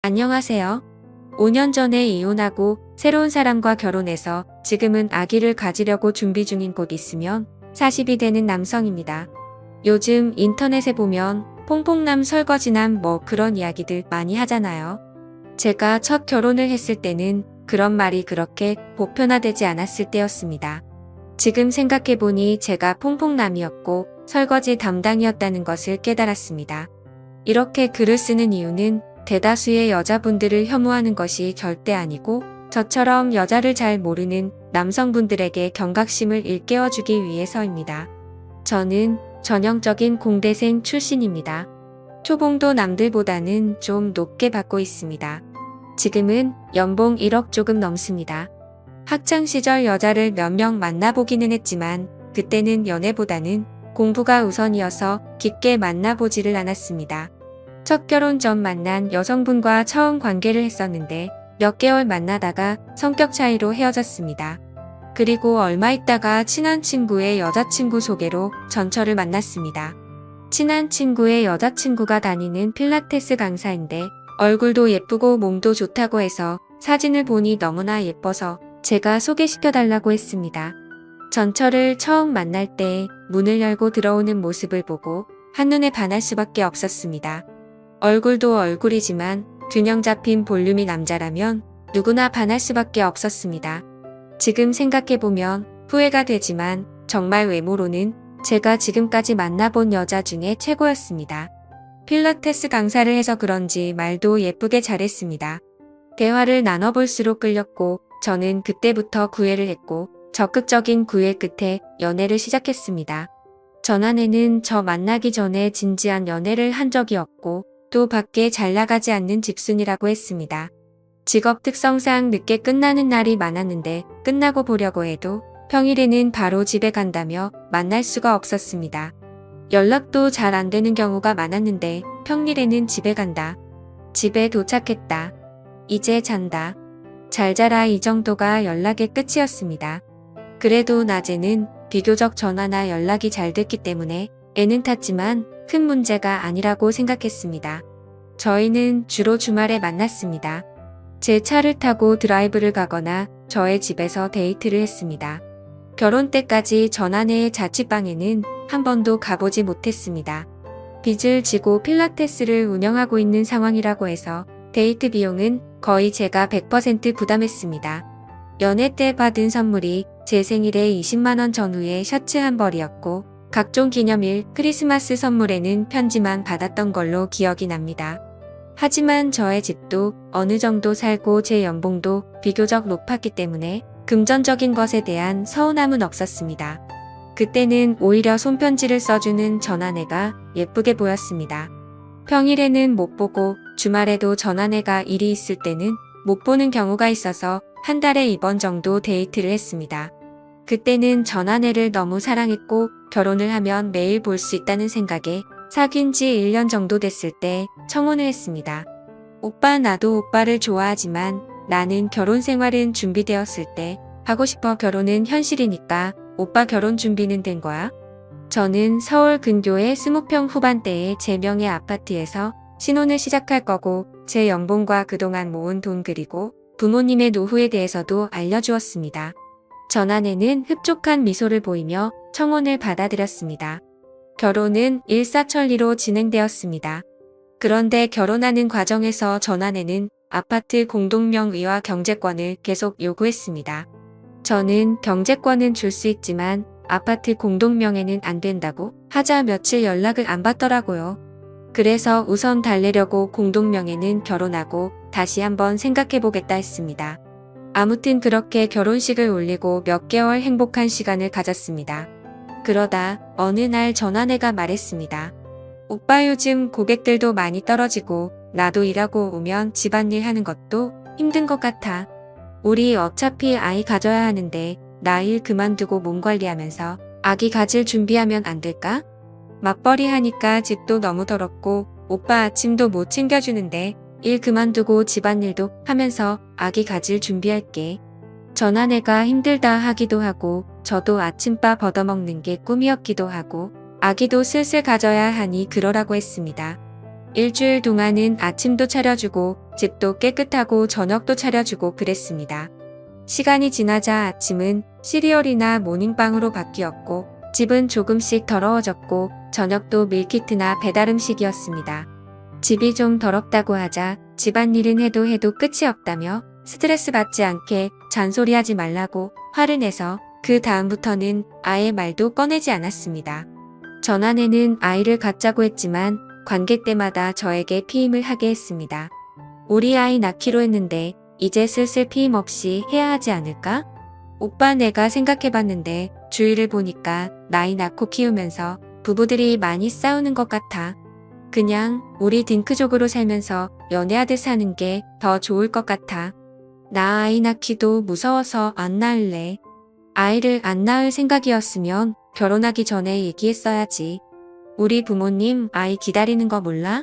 안녕하세요. 5년 전에 이혼하고 새로운 사람과 결혼해서 지금은 아기를 가지려고 준비 중인 곳 있으면 40이 되는 남성입니다. 요즘 인터넷에 보면 퐁퐁남 설거지남 뭐 그런 이야기들 많이 하잖아요. 제가 첫 결혼을 했을 때는 그런 말이 그렇게 보편화되지 않았을 때였습니다. 지금 생각해보니 제가 퐁퐁남이었고 설거지 담당이었다는 것을 깨달았습니다. 이렇게 글을 쓰는 이유는 대다수의 여자분들을 혐오하는 것이 절대 아니고 저처럼 여자를 잘 모르는 남성분들에게 경각심을 일깨워주기 위해서입니다. 저는 전형적인 공대생 출신입니다. 초봉도 남들보다는 좀 높게 받고 있습니다. 지금은 연봉 1억 조금 넘습니다. 학창시절 여자를 몇 명 만나보기는 했지만 그때는 연애보다는 공부가 우선이어서 깊게 만나보지를 않았습니다. 첫 결혼 전 만난 여성분과 처음 관계를 했었는데 몇 개월 만나다가 성격 차이로 헤어졌습니다. 그리고 얼마 있다가 친한 친구의 여자친구 소개로 전철을 만났습니다. 친한 친구의 여자친구가 다니는 필라테스 강사인데 얼굴도 예쁘고 몸도 좋다고 해서 사진을 보니 너무나 예뻐서 제가 소개시켜달라고 했습니다. 전철을 처음 만날 때 문을 열고 들어오는 모습을 보고 한눈에 반할 수밖에 없었습니다. 얼굴도 얼굴이지만 균형 잡힌 볼륨이 남자라면 누구나 반할 수밖에 없었습니다. 지금 생각해보면 후회가 되지만 정말 외모로는 제가 지금까지 만나본 여자 중에 최고였습니다. 필라테스 강사를 해서 그런지 말도 예쁘게 잘했습니다. 대화를 나눠볼수록 끌렸고 저는 그때부터 구애를 했고 적극적인 구애 끝에 연애를 시작했습니다. 전 아내는 저 만나기 전에 진지한 연애를 한 적이 없고 또 밖에 잘 나가지 않는 집순이라고 했습니다. 직업 특성상 늦게 끝나는 날이 많았는데 끝나고 보려고 해도 평일에는 바로 집에 간다며 만날 수가 없었습니다. 연락도 잘 안 되는 경우가 많았는데 평일에는 집에 간다. 집에 도착했다. 이제 잔다. 잘 자라 이 정도가 연락의 끝이었습니다. 그래도 낮에는 비교적 전화나 연락이 잘 됐기 때문에 애는 탔지만 큰 문제가 아니라고 생각했습니다. 저희는 주로 주말에 만났습니다. 제 차를 타고 드라이브를 가거나 저의 집에서 데이트를 했습니다. 결혼 때까지 전 아내의 자취방에는 한 번도 가보지 못했습니다. 빚을 지고 필라테스를 운영하고 있는 상황이라고 해서 데이트 비용은 거의 제가 100% 부담했습니다. 연애 때 받은 선물이 제 생일에 20만원 전후의 셔츠 한 벌이었고 각종 기념일, 크리스마스 선물에는 편지만 받았던 걸로 기억이 납니다. 하지만 저의 집도 어느 정도 살고 제 연봉도 비교적 높았기 때문에 금전적인 것에 대한 서운함은 없었습니다. 그때는 오히려 손편지를 써주는 전 아내가 예쁘게 보였습니다. 평일에는 못 보고 주말에도 전 아내가 일이 있을 때는 못 보는 경우가 있어서 한 달에 2번 정도 데이트를 했습니다. 그때는 전 아내를 너무 사랑했고 결혼을 하면 매일 볼 수 있다는 생각에 사귄 지 1년 정도 됐을 때 청혼을 했습니다. 오빠 나도 오빠를 좋아하지만 나는 결혼 생활은 준비되었을 때 하고 싶어. 결혼은 현실이니까 오빠 결혼 준비는 된 거야? 저는 서울 근교의 20평 후반대의 제 명의 아파트에서 신혼을 시작할 거고 제 연봉과 그동안 모은 돈 그리고 부모님의 노후에 대해서도 알려주었습니다. 전 아내는 흡족한 미소를 보이며 청혼을 받아들였습니다. 결혼은 일사천리로 진행되었습니다. 그런데 결혼하는 과정에서 전 아내는 아파트 공동명의와 경제권을 계속 요구했습니다. 저는 경제권은 줄 수 있지만 아파트 공동명의는 안 된다고 하자 며칠 연락을 안 받더라고요. 그래서 우선 달래려고 공동명의는 결혼하고 다시 한번 생각해보겠다 했습니다. 아무튼 그렇게 결혼식을 올리고 몇 개월 행복한 시간을 가졌습니다. 그러다 어느 날 전 아내가 말했습니다. 오빠 요즘 고객들도 많이 떨어지고 나도 일하고 오면 집안일 하는 것도 힘든 것 같아. 우리 어차피 아이 가져야 하는데 나 일 그만두고 몸 관리하면서 아기 가질 준비하면 안 될까? 맞벌이 하니까 집도 너무 더럽고 오빠 아침도 못 챙겨주는데 일 그만두고 집안일도 하면서 아기 가질 준비할게. 전 아내가 힘들다 하기도 하고 저도 아침밥 얻어먹는 게 꿈이었기도 하고 아기도 슬슬 가져야 하니 그러라고 했습니다. 일주일 동안은 아침도 차려주고 집도 깨끗하고 저녁도 차려주고 그랬습니다. 시간이 지나자 아침은 시리얼이나 모닝빵으로 바뀌었고 집은 조금씩 더러워졌고 저녁도 밀키트나 배달음식이었습니다. 집이 좀 더럽다고 하자 집안일은 해도 끝이 없다며 스트레스 받지 않게 잔소리하지 말라고 화를 내서 그 다음부터는 아예 말도 꺼내지 않았습니다. 전아내는 아이를 갖자고 했지만 관계 때마다 저에게 피임을 하게 했습니다. 우리 아이 낳기로 했는데 이제 슬슬 피임 없이 해야 하지 않을까? 오빠 내가 생각해봤는데 주위를 보니까 나이 낳고 키우면서 부부들이 많이 싸우는 것 같아. 그냥 우리 딩크족으로 살면서 연애하듯 사는 게 더 좋을 것 같아. 나 아이 낳기도 무서워서 안 낳을래. 아이를 안 낳을 생각이었으면 결혼하기 전에 얘기했어야지. 우리 부모님 아이 기다리는 거 몰라?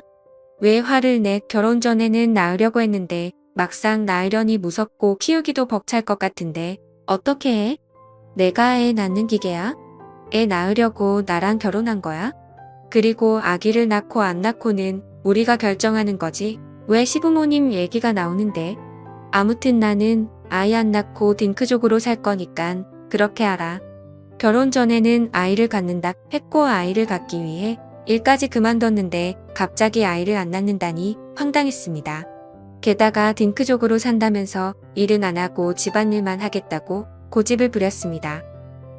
왜 화를 내? 결혼 전에는 낳으려고 했는데 막상 낳으려니 무섭고 키우기도 벅찰 것 같은데 어떻게 해? 내가 애 낳는 기계야? 애 낳으려고 나랑 결혼한 거야? 그리고 아기를 낳고 안 낳고는 우리가 결정하는 거지. 왜 시부모님 얘기가 나오는데? 아무튼 나는 아이 안 낳고 딩크족으로 살 거니깐 그렇게 알아. 결혼 전에는 아이를 갖는다 했고 아이를 갖기 위해 일까지 그만뒀는데 갑자기 아이를 안 낳는다니 황당했습니다. 게다가 딩크족으로 산다면서 일은 안 하고 집안일만 하겠다고 고집을 부렸습니다.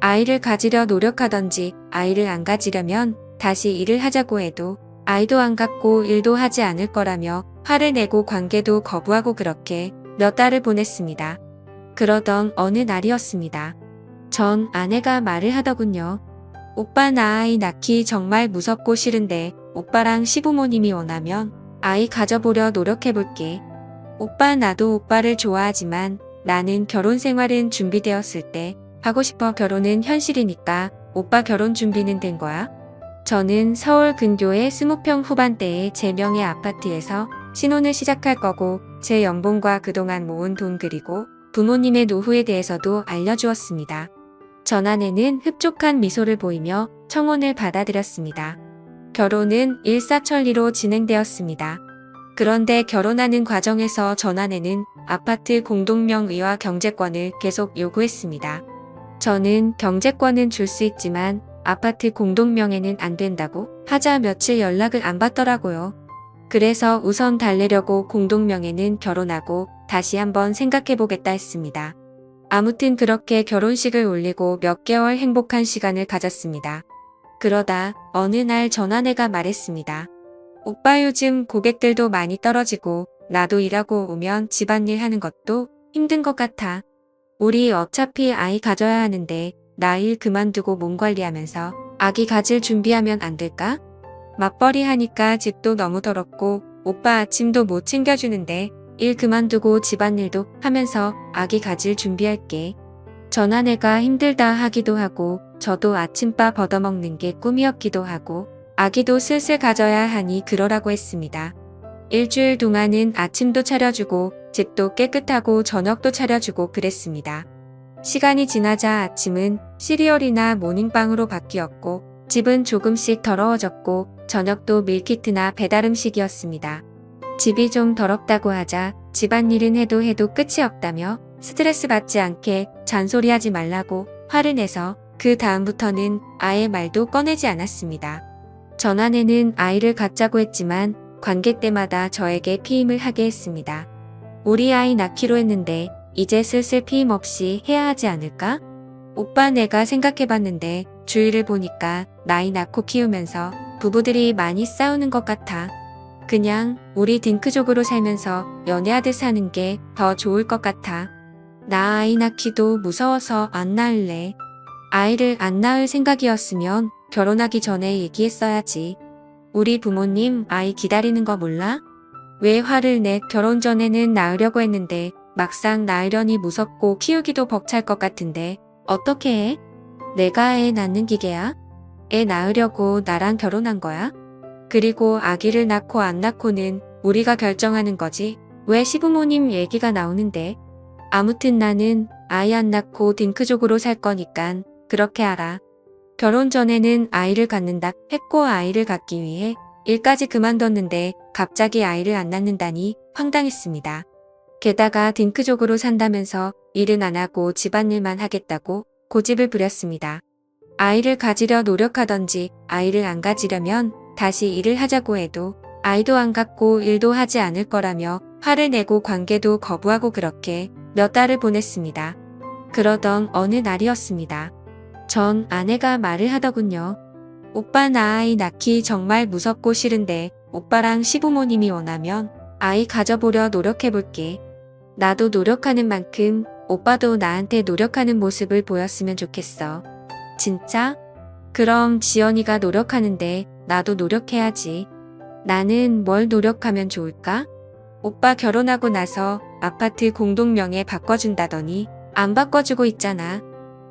아이를 가지려 노력하던지 아이를 안 가지려면 다시 일을 하자고 해도 아이도 안 갖고 일도 하지 않을 거라며 화를 내고 관계도 거부하고 그렇게 몇 달을 보냈습니다. 그러던 어느 날이었습니다. 전 아내가 말을 하더군요. 오빠 나 아이 낳기 정말 무섭고 싫은데 오빠랑 시부모님이 원하면 아이 가져보려 노력해볼게. 오빠 나도 오빠를 좋아하지만 나는 결혼 생활은 준비되었을 때 하고 싶어. 결혼은 현실이니까 오빠 결혼 준비는 된 거야? 저는 서울 근교의 20평 후반대의 제 명의 아파트에서 신혼을 시작할 거고 제 연봉과 그동안 모은 돈 그리고 부모님의 노후에 대해서도 알려주었습니다. 전아내는 흡족한 미소를 보이며 청혼을 받아들였습니다. 결혼은 일사천리로 진행되었습니다. 그런데 결혼하는 과정에서 전아내는 아파트 공동명의와 경제권을 계속 요구했습니다. 저는 경제권은 줄 수 있지만 아파트 공동명의는 안 된다고 하자 며칠 연락을 안 받더라고요. 그래서 우선 달래려고 공동명의는 결혼하고 다시 한번 생각해보겠다 했습니다. 아무튼 그렇게 결혼식을 올리고 몇 개월 행복한 시간을 가졌습니다. 그러다 어느 날 전아내가 말했습니다. 오빠 요즘 고객들도 많이 떨어지고 나도 일하고 오면 집안일 하는 것도 힘든 것 같아. 우리 어차피 아이 가져야 하는데 나 일 그만두고 몸 관리하면서 아기 가질 준비하면 안 될까? 맞벌이 하니까 집도 너무 더럽고 오빠 아침도 못 챙겨주는데 일 그만두고 집안일도 하면서 아기 가질 준비할게. 전아내가 힘들다 하기도 하고 저도 아침밥 얻어먹는 게 꿈이었기도 하고 아기도 슬슬 가져야 하니 그러라고 했습니다. 일주일 동안은 아침도 차려주고 집도 깨끗하고 저녁도 차려주고 그랬습니다. 시간이 지나자 아침은 시리얼이나 모닝빵으로 바뀌었고 집은 조금씩 더러워졌고 저녁도 밀키트나 배달음식이었습니다. 집이 좀 더럽다고 하자 집안일은 해도 끝이 없다며 스트레스 받지 않게 잔소리하지 말라고 화를 내서 그 다음부터는 아예 말도 꺼내지 않았습니다. 전아내는 아이를 갖자고 했지만 관계 때마다 저에게 피임을 하게 했습니다. 우리 아이 낳기로 했는데 이제 슬슬 피임 없이 해야 하지 않을까? 오빠 내가 생각해봤는데 주위를 보니까 나이 낳고 키우면서 부부들이 많이 싸우는 것 같아. 그냥 우리 딩크족으로 살면서 연애하듯 사는 게 더 좋을 것 같아. 나 아이 낳기도 무서워서 안 낳을래. 아이를 안 낳을 생각이었으면 결혼하기 전에 얘기했어야지. 우리 부모님 아이 기다리는 거 몰라? 왜 화를 내? 결혼 전에는 낳으려고 했는데 막상 낳으려니 무섭고 키우기도 벅찰 것 같은데 어떻게 해? 내가 애 낳는 기계야? 애 낳으려고 나랑 결혼한 거야? 그리고 아기를 낳고 안 낳고는 우리가 결정하는 거지. 왜 시부모님 얘기가 나오는데? 아무튼 나는 아이 안 낳고 딩크족으로 살 거니깐 그렇게 알아. 결혼 전에는 아이를 갖는다 했고 아이를 갖기 위해 일까지 그만뒀는데 갑자기 아이를 안 낳는다니 황당했습니다. 게다가 딩크족으로 산다면서 일은 안 하고 집안일만 하겠다고 고집을 부렸습니다. 아이를 가지려 노력하던지 아이를 안 가지려면 다시 일을 하자고 해도 아이도 안 갖고 일도 하지 않을 거라며 화를 내고 관계도 거부하고 그렇게 몇 달을 보냈습니다. 그러던 어느 날이었습니다. 전 아내가 말을 하더군요. 오빠 나 아이 낳기 정말 무섭고 싫은데 오빠랑 시부모님이 원하면 아이 가져보려 노력해볼게. 나도 노력하는 만큼 오빠도 나한테 노력하는 모습을 보였으면 좋겠어. 진짜? 그럼 지연이가 노력하는데 나도 노력해야지. 나는 뭘 노력하면 좋을까? 오빠 결혼하고 나서 아파트 공동명의 바꿔준다더니 안 바꿔주고 있잖아.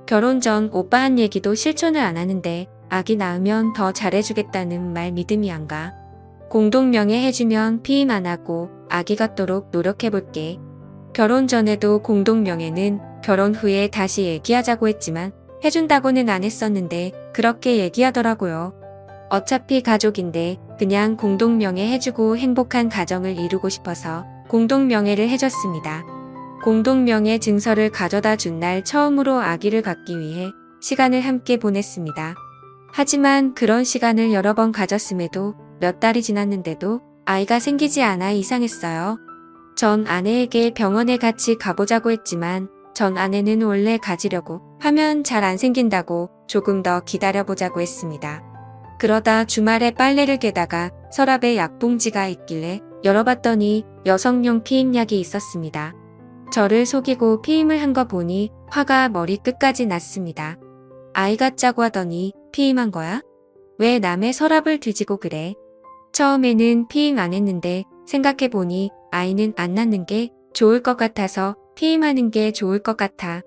결혼 전 오빠 한 얘기도 실천을 안 하는데 아기 낳으면 더 잘해주겠다는 말 믿음이 안 가. 공동명의 해주면 피임 안 하고 아기 갖도록 노력해볼게. 결혼 전에도 공동명예는 결혼 후에 다시 얘기하자고 했지만 해준다고는 안 했었는데 그렇게 얘기하더라고요. 어차피 가족인데 그냥 공동명예 해주고 행복한 가정을 이루고 싶어서 공동명예를 해줬습니다. 공동명예 증서를 가져다 준 날 처음으로 아기를 갖기 위해 시간을 함께 보냈습니다. 하지만 그런 시간을 여러 번 가졌음에도 몇 달이 지났는데도 아이가 생기지 않아 이상했어요. 전 아내에게 병원에 같이 가보자고 했지만 전 아내는 원래 가지려고 하면 잘 안 생긴다고 조금 더 기다려보자고 했습니다. 그러다 주말에 빨래를 개다가 서랍에 약봉지가 있길래 열어봤더니 여성용 피임약이 있었습니다. 저를 속이고 피임을 한 거 보니 화가 머리 끝까지 났습니다. 아이 갖자고 하더니 피임한 거야? 왜 남의 서랍을 뒤지고 그래? 처음에는 피임 안 했는데 생각해보니 아이는 안 낳는 게 좋을 것 같아서 피임하는 게 좋을 것 같아.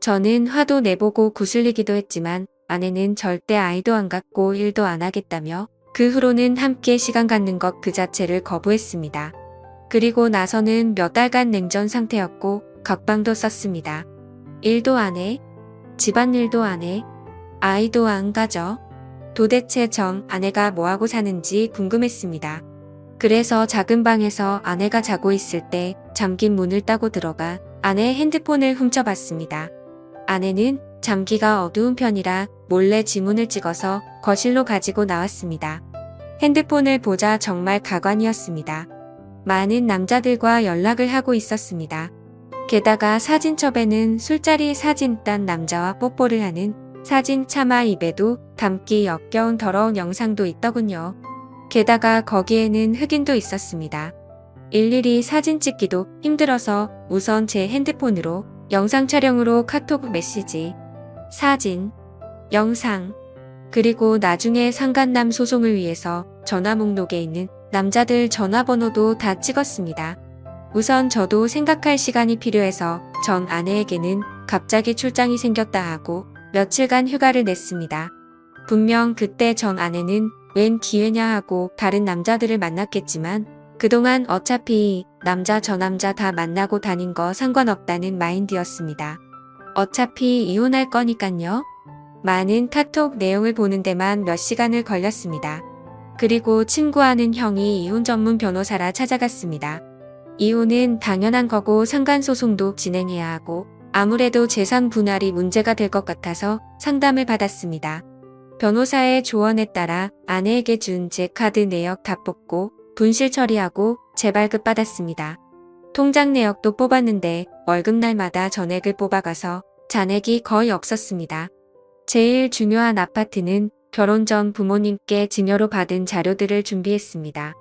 저는 화도 내보고 구슬리기도 했지만 아내는 절대 아이도 안 갖고 일도 안 하겠다며 그 후로는 함께 시간 갖는 것 그 자체를 거부했습니다. 그리고 나서는 몇 달간 냉전 상태였고 각방도 썼습니다. 일도 안 해? 집안일도 안 해? 아이도 안 가져? 도대체 전 아내가 뭐하고 사는지 궁금했습니다. 그래서 작은 방에서 아내가 자고 있을 때 잠긴 문을 따고 들어가 아내의 핸드폰을 훔쳐봤습니다. 아내는 잠기가 어두운 편이라 몰래 지문을 찍어서 거실로 가지고 나왔습니다. 핸드폰을 보자 정말 가관이었습니다. 많은 남자들과 연락을 하고 있었습니다. 게다가 사진첩에는 술자리 사진 딴 남자와 뽀뽀를 하는 사진 차마 입에도 담기 역겨운 더러운 영상도 있더군요. 게다가 거기에는 흑인도 있었습니다. 일일이 사진 찍기도 힘들어서 우선 제 핸드폰으로 영상 촬영으로 카톡 메시지, 사진, 영상, 그리고 나중에 상간남 소송을 위해서 전화 목록에 있는 남자들 전화번호도 다 찍었습니다. 우선 저도 생각할 시간이 필요해서 전 아내에게는 갑자기 출장이 생겼다 하고 며칠간 휴가를 냈습니다. 분명 그때 전 아내는 웬 기회냐 하고 다른 남자들을 만났겠지만 그동안 어차피 남자 저 남자 다 만나고 다닌 거 상관없다는 마인드였습니다. 어차피 이혼할 거니깐요. 많은 카톡 내용을 보는 데만 몇 시간을 걸렸습니다. 그리고 친구 아는 형이 이혼 전문 변호사라 찾아갔습니다. 이혼은 당연한 거고 상간소송도 진행해야 하고 아무래도 재산 분할이 문제가 될 것 같아서 상담을 받았습니다. 변호사의 조언에 따라 아내에게 준 제 카드 내역 다 뽑고 분실 처리하고 재발급 받았습니다. 통장 내역도 뽑았는데 월급날마다 전액을 뽑아가서 잔액이 거의 없었습니다. 제일 중요한 아파트는 결혼 전 부모님께 증여로 받은 자료들을 준비했습니다.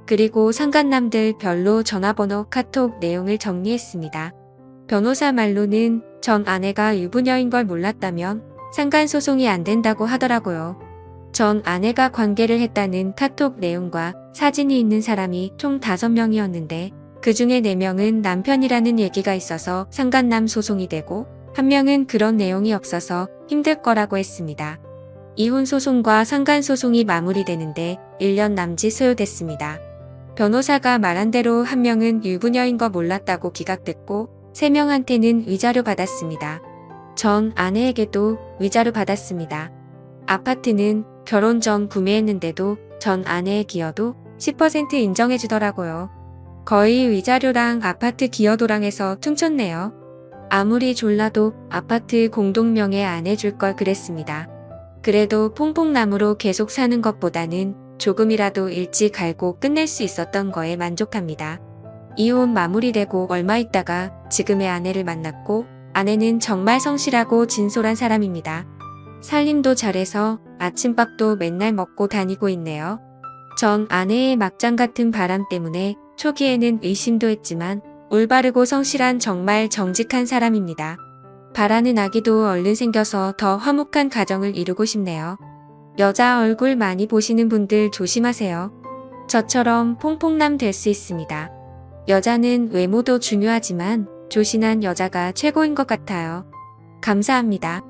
그리고 상간남들 별로 전화번호, 카톡 내용을 정리했습니다. 변호사 말로는 전 아내가 유부녀인 걸 몰랐다면 상간소송이 안 된다고 하더라고요. 전 아내가 관계를 했다는 카톡 내용과 사진이 있는 사람이 총 5명이었는데 그 중에 4명은 남편이라는 얘기가 있어서 상간남 소송이 되고 1명은 그런 내용이 없어서 힘들 거라고 했습니다. 이혼 소송과 상간 소송이 마무리되는데 1년 남짓 소요됐습니다. 변호사가 말한 대로 1명은 유부녀인 거 몰랐다고 기각됐고 3명한테는 위자료 받았습니다. 전 아내에게도 위자료 받았습니다. 아파트는 결혼 전 구매했는데도 전 아내의 기여도 10% 인정해주더라고요. 거의 위자료랑 아파트 기여도랑해서 퉁쳤네요. 아무리 졸라도 아파트 공동명의 안 해줄 걸 그랬습니다. 그래도 퐁퐁남으로 계속 사는 것보다는 조금이라도 일찍 알고 끝낼 수 있었던 거에 만족합니다. 이혼 마무리되고 얼마 있다가 지금의 아내를 만났고 아내는 정말 성실하고 진솔한 사람입니다. 살림도 잘해서 아침밥도 맨날 먹고 다니고 있네요. 전 아내의 막장 같은 바람 때문에 초기에는 의심도 했지만 올바르고 성실한 정말 정직한 사람입니다. 바라는 아기도 얼른 생겨서 더 화목한 가정을 이루고 싶네요. 여자 얼굴 많이 보시는 분들 조심하세요. 저처럼 퐁퐁남 될 수 있습니다. 여자는 외모도 중요하지만 조신한 여자가 최고인 것 같아요. 감사합니다.